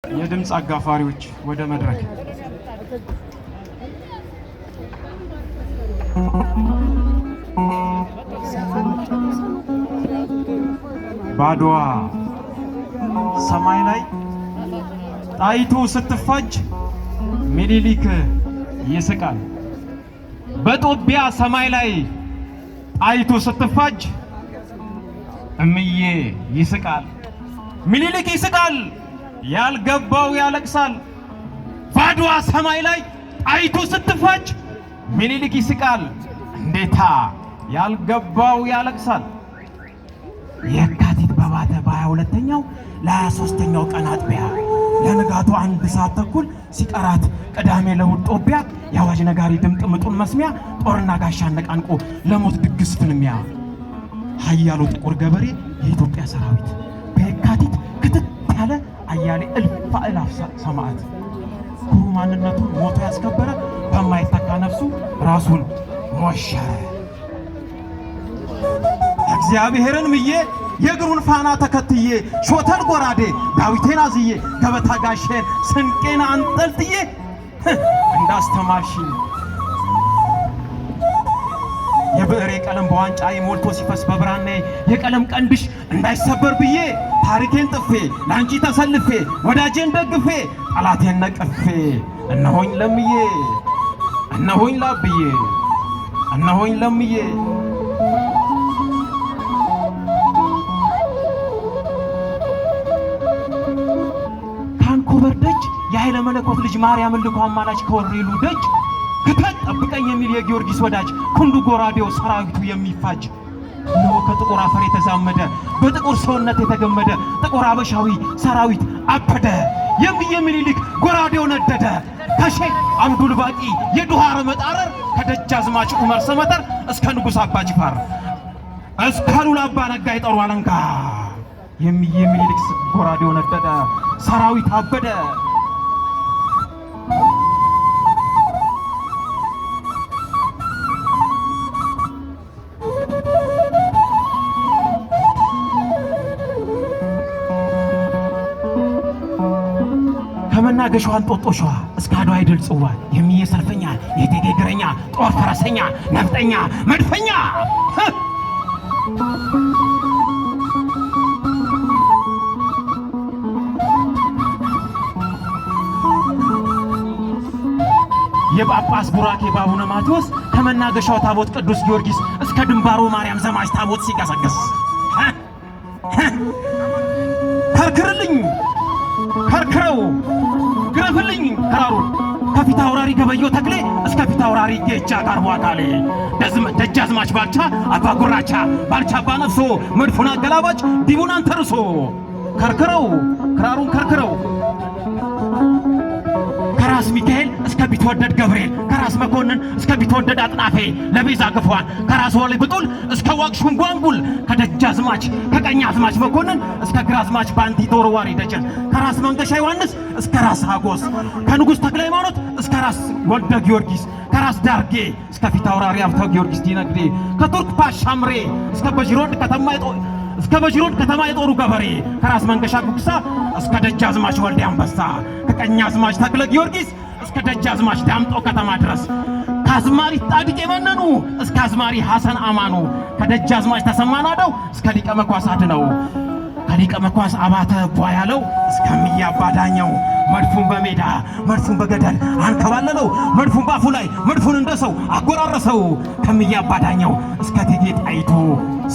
የድምጽ አጋፋሪዎች ወደ መድረክ ባድዋ ሰማይ ላይ ጣይቱ ስትፋጅ ምኒልክ ይስቃል። በጦቢያ ሰማይ ላይ ጣይቱ ስትፋጅ እምዬ ይስቃል። ምኒልክ ይስቃል፣ ያልገባው ያለቅሳል። ባድዋ ሰማይ ላይ ጣይቱ ስትፋጅ ምኒልክ ይስቃል፣ እንዴታ ያልገባው ያለቅሳል። የካቲት በባተ በ22ኛው ለ23ኛው ቀን አጥቢያ ለንጋቱ 1 ሰዓት ተኩል ሲቀራት ቅዳሜ ለእሑድ ጦቢያ የአዋጅ ነጋሪ ድምጥ ምጡን መስሚያ ጦርና ጋሻ አነቃንቆ ለሞት ድግስ ፍልሚያ ኃያሉ ጥቁር ገበሬ የኢትዮጵያ ሰራዊት በየካቲት ክትት ያለ አያሌ እልፍ አእላፍ ሰማዕት ኩሩ ማንነቱን ሞቶ ያስከበረ በማይተካ ነፍሱ ራሱን ሞሸረ። እግዚአብሔርን ምዬ የእግሩን ፋና ተከትዬ ሾተል ጎራዴ ዳዊቴን አዝዬ ገበታ ጋሼ ስንቄን አንጠልጥዬ እንዳስተማርሽኝ የብዕሬ ቀለም በዋንጫዬ ሞልቶ ሲፈስ በብራኔ የቀለም ቀንድሽ እንዳይሰበር ብዬ ታሪኬን ጥፌ ላንቺ ተሰልፌ ወዳጄን ደግፌ ጠላቴን ነቅፌ እነሆኝ ለምዬ እነሆኝ ላብዬ እነሆኝ ለምዬ ካንኮበር ደጅ የኃይለ መለኮት ልጅ ማርያም ልኮ አማላች ከወሬሉ ደጅ ግተት ጠብቀኝ የሚል የጊዮርጊስ ወዳጅ ክንዱ ጎራዴው ሰራዊቱ የሚፋጅ እነሆ ከጥቁር አፈር የተዛመደ በጥቁር ሰውነት የተገመደ ጥቁር አበሻዊ ሰራዊት አበደ። የሚዬ ምኒልክ ጎራዴው ነደደ። ከሼክ አብዱል ባቂ የዱሃር መጣረር ከደጃዝማች ዑመር ሰመተር እስከ ንጉሥ አባ ጅፋር እስከ ሉላ አባ ነጋ የጦሩ አለንጋ የሚዬ ምኒልክ ጎራዴው ነደደ። ሰራዊት አበደ። ከመናገሻው እንጦጦ ሸዋ እስከ አድዋ የድል ጽዋ የሚዬ ሰልፈኛ የእቴጌ እግረኛ ጦር ፈረሰኛ ነፍጠኛ መድፈኛ የጳጳስ ቡራኬ በአቡነ ማቴዎስ ከመናገሻው ታቦት ቅዱስ ጊዮርጊስ እስከ ድንባሮ ማርያም ዘማች ታቦት ሲቀሰቅስ ከርክርልኝ ከርክረው ግረፍልኝ ክራሩን ከፊት አውራሪ ገበየው ተክሌ እስከ ፊት አውራሪ ጌጃ ጋርቦ አካሌ ደጃዝማች ባልቻ አባ ጉራቻ ባልቻ አባ ነፍሶ መድፉን አገላባጭ ዲቡን አንተርሶ ከርክረው ክራሩን ከርክረው ከራስ ሚካኤል እስከ ቢትወደድ ገብርኤል ከራስ መኮንን እስከ ቢትወደድ አጥናፌ ለቤዛ ግፏን ከራስ ወሌ ብጡል እስከ ዋቅሹም ጓንጉል ከደጃዝማች ከቀኛዝማች መኮንን እስከ ግራዝማች ባንቲ ተወርዋሪ ደጀን ከራስ መንገሻ ዮሐንስ እስከ ራስ ሀጎስ ከንጉሥ ተክለ ሃይማኖት እስከ ራስ ወልደ ጊዮርጊስ ከራስ ዳርጌ እስከ ፊት አውራሪ አብተ ጊዮርጊስ ዲነግዴ ከቱርክ ፓሻምሬ እስከ በጅሮድ ከተማ የጦሩ ገበሬ ከራስ መንገሻ ጉግሳ እስከ ደጃዝማች ወልዴ አንበሳ ከቀኛዝማች ተክለ ጊዮርጊስ እስከ ደጃዝማች ዳምጦ ከተማ ድረስ ከአዝማሪ ጣድቄ መነኑ እስከ አዝማሪ ሐሰን አማኑ ከደጃዝማች ተሰማ ናደው እስከ ሊቀ መኳስ አድነው ከሊቀ መኳስ አባተ ቧያለው እስከ እምዬ አባ ዳኘው መድፉን በሜዳ መድፉን በገደል አንከባለለው መድፉን ባፉ ላይ መድፉን እንደሰው አጎራረሰው ከእምዬ አባ ዳኘው እስከ እቴጌ ጣይቱ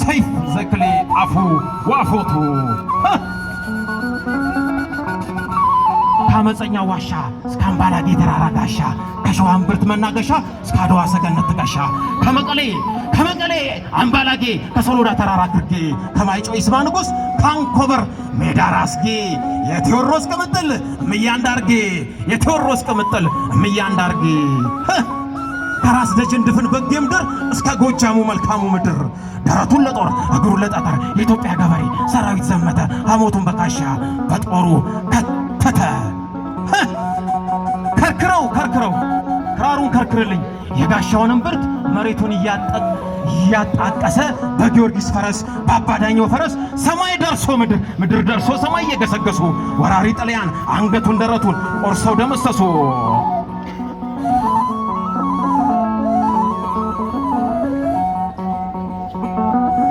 ሰይፍ ዘክሌ አፉ ዋፎቱ ከአመፀኛ ዋሻ እስከ አምባላጌ ተራራ ጋሻ ከሸዋ እምብርት መናገሻ እስከ አድዋ ሰገነት ትከሻ ከመቀሌ አምባላጌ ከሶሎዳ ተራራ ግርጌ ከማይጮይ ስማ ንጉሥ ካንኮበር ሜዳ ራስጌ የቴዎድሮስ ቅምጥል እምዬ አንዳርጌ የቴዎድሮስ ቅምጥል እምዬ አንዳርጌ ከራስ ደጀን ድፍን በጌ ምድር እስከ ጎጃሙ መልካሙ ምድር ደረቱን ለጦር እግሩን ለጠጠር የኢትዮጵያ ገበሬ ሰራዊት ዘመተ ሐሞቱን በካሻ በጦሩ ከተተ ከርክረው ጭራሩን ከርክርልኝ የጋሻውንም ብርት መሬቱን እያጣቀሰ በጊዮርጊስ ፈረስ በአባዳኛው ፈረስ ሰማይ ደርሶ ምድር ደርሶ ሰማይ እየገሰገሱ ወራሪ ጣሊያን አንገቱን ደረቱን ቆርሰው ደመሰሱ።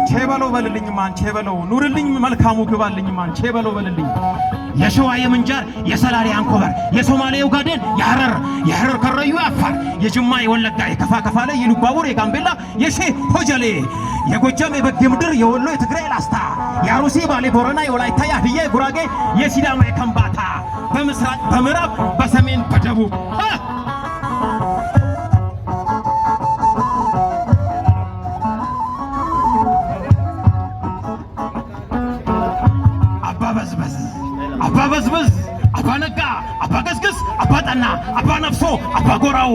ቼበለው በልልኝ ማን ቼበለው ኑርልኝ መልካሙ ግባልኝ ማን ቼበለው በልልኝ የሸዋ የምንጃር የሰላሌ አንኮበር የሶማሌ ኡጋዴን የሐረር ከረዩ አፋር የጅማ የወለጋ የከፋ ከፋለ የሉባቡር የጋምቤላ የሼህ ሆጀሌ የጎጃም የበጌ ምድር የወሎ የትግራይ ላስታ የአሩሲ ባሌ ቦረና የወላይታ የሀዲያ የጉራጌ የሲዳማ የከምባታ በምስራቅ በምዕራብ በሰሜን በደቡብ አባ በዝበዝ አባ ነጋ አባ ገስግስ አባ ጠና አባ ነፍሶ አባ ጎራው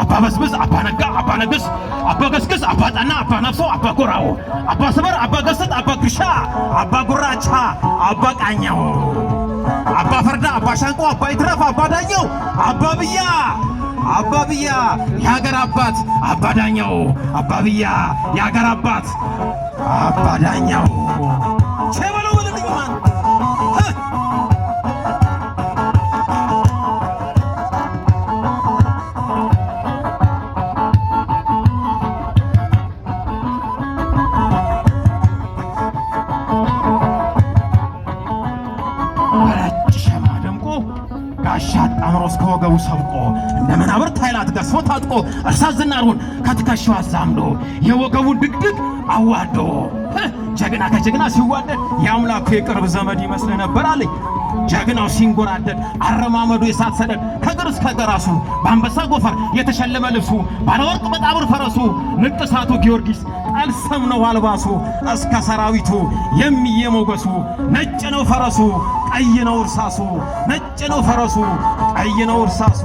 አባ በዝበዝ አባ ነጋ አባ ነግስ አባ ገስግስ አባ ጠና አባ ነፍሶ አባ ጎራው አባ ሰበር አባ ገሰጥ አባ ግርሻ አባ ጉራቻ አባ ቃኛው አባ ፈርዳ አባ ሻንቆ አባ ይትረፍ አባ ዳኘው አባ ብያ የሀገር አባት አባ ዳኘው አባ ብያ የሀገር አባት አባ ዳኘው ቼበለው በልልኝ ማን ጋሻ ጣምሮ እስከ ወገቡ ሰብቆ እንደ መናብርት ኃይላት ገዝፎ ታጥቆ እርሳስ ዝናሩን ከትከሻው አዛምዶ የወገቡን ድቅድቅ አዋዶ ጀግና ከጀግና ሲዋደድ የአምላኩ የቅርብ ዘመድ ይመስል ነበር አለኝ። ጀግናው ሲንጎራደድ አረማመዱ የሳት ሰደድ ከእግር እስከ ራሱ በአንበሳ ጎፈር የተሸለመ ልብሱ ባለወርቅ መጣብር ፈረሱ ንቅሳቱ ጊዮርጊስ ጠልሰም ነው አልባሱ እስከ ሰራዊቱ የሚየሞገሱ ነጭ ነው ፈረሱ ቀይ ነው እርሳሱ ነጭ ነው ፈረሱ ቀይ ነው እርሳሱ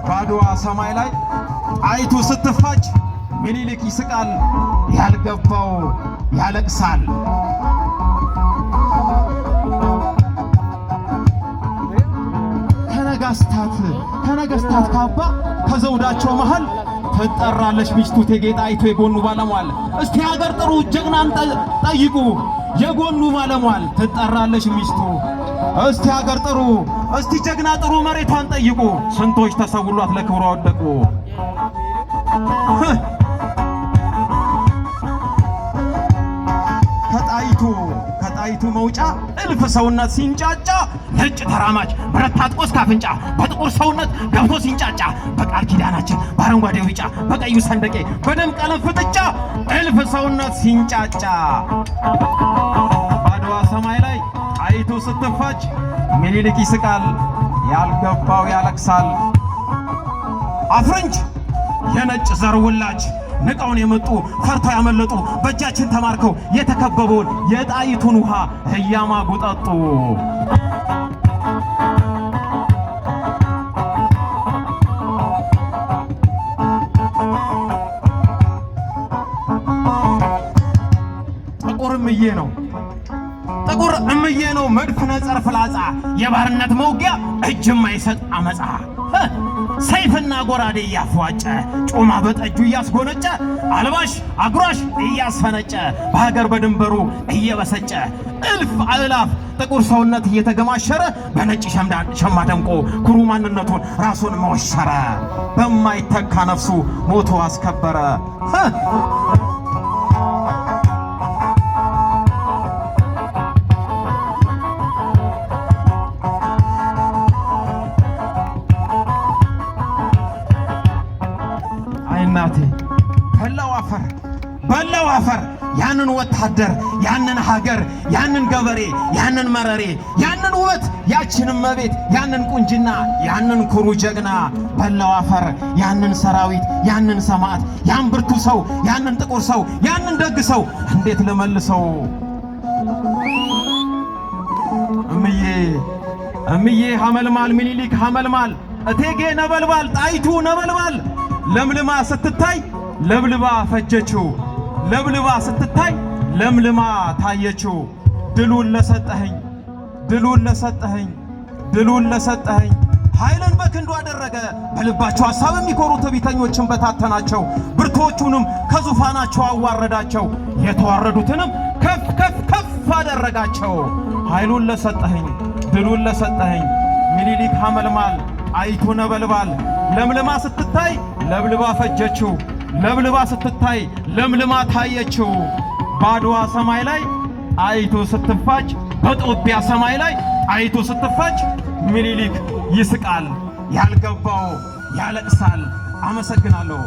ባድዋ ሰማይ ላይ ጣይቱ ስትፋጅ ምኒልክ ይስቃል ያልገባው ያለቅሳል። ከነገስታት ካባ ከዘውዳቸው መሃል ትጠራለች ሚስቱ እቴጌ ጣይቱ የጎኑ ባለሟል። እስቲ ሀገር ጥሩ ጀግናን ጠይቁ የጎኑ ባለሟል ትጠራለች ሚስቱ። እስቲ ሀገር ጥሩ እስቲ ጀግና ጥሩ መሬቷን ጠይቁ ስንቶች ተሰውሏት ለክብሯ ወደቁ። ከጣይቱ መውጫ እልፍ ሰውነት ሲንጫጫ ነጭ ተራማጅ ብረት ታጥቆ እስከ አፍንጫ በጥቁር ሰውነት ገብቶ ሲንጫጫ በቃል ኪዳናችን በአረንጓዴው ቢጫ በቀዩ ሰንደቄ በደም ቀለም ፍጥጫ እልፍ ሰውነት ሲንጫጫ ባድዋ ሰማይ ላይ ጣይቱ ስትፋጅ ምኒልክ ይስቃል ያልገባው ያለቅሳል። አፍረንጅ የነጭ ዘር ውላጅ ንቀውን የመጡ ፈርተው ያመለጡ በእጃችን ተማርከው የተከበበውን የጣይቱን ውሃ እያማጉ ጠጡ። ጥቁር እምዬ ነው መድፍ ነጸር ፍላጻ የባርነት መውጊያ እጅ የማይሰጥ አመጻ ሰይፍና ጎራዴ እያፏጨ ጮማ በጠጁ እያስጎነጨ አልባሽ አጉራሽ እያስፈነጨ በሀገር በድንበሩ እየበሰጨ እልፍ አእላፍ ጥቁር ሰውነት እየተገማሸረ በነጭ ሸማ ደምቆ ኩሩ ማንነቱን ራሱን መወሸረ በማይተካ ነፍሱ ሞቶ አስከበረ። እናቴ በላው አፈር ያንን ወታደር ያንን ሀገር ያንን ገበሬ ያንን መረሬ ያንን ውበት ያችንን መቤት ያንን ቁንጅና ያንን ኩሩ ጀግና በላው አፈር ያንን ሰራዊት ያንን ሰማዕት ያን ብርቱ ሰው ያንን ጥቁር ሰው ያንን ደግ ሰው እንዴት ልመልሰው? እምዬ ሐመልማል ምኒልክ ሐመልማል እቴጌ ነበልባል ጣይቱ ነበልባል ለምልማ ስትታይ ለብልባ ፈጀችው ለብልባ ስትታይ ለምልማ ታየችው ድሉን ለሰጠኸኝ ድሉን ለሰጠኸኝ ድሉን ለሰጠኸኝ ኃይልን በክንዱ አደረገ። በልባቸው ሐሳብ የሚኮሩ ትዕቢተኞችን በታተናቸው፣ ብርቶቹንም ከዙፋናቸው አዋረዳቸው፣ የተዋረዱትንም ከፍ ከፍ ከፍ አደረጋቸው። ኃይሉን ለሰጠኸኝ ድሉን ለሰጠኸኝ ምኒልክ ሐመልማል አይቱ ነበልባል ለምልማ ስትታይ ለብልባ ፈጀችው፣ ለብልባ ስትታይ ለምልማ ታየችው። ባድዋ ሰማይ ላይ አይቱ ስትፋጅ፣ በጦቢያ ሰማይ ላይ አይቱ ስትፋጅ ምኒልክ ይስቃል፣ ያልገባው ያለቅሳል። አመሰግናለሁ።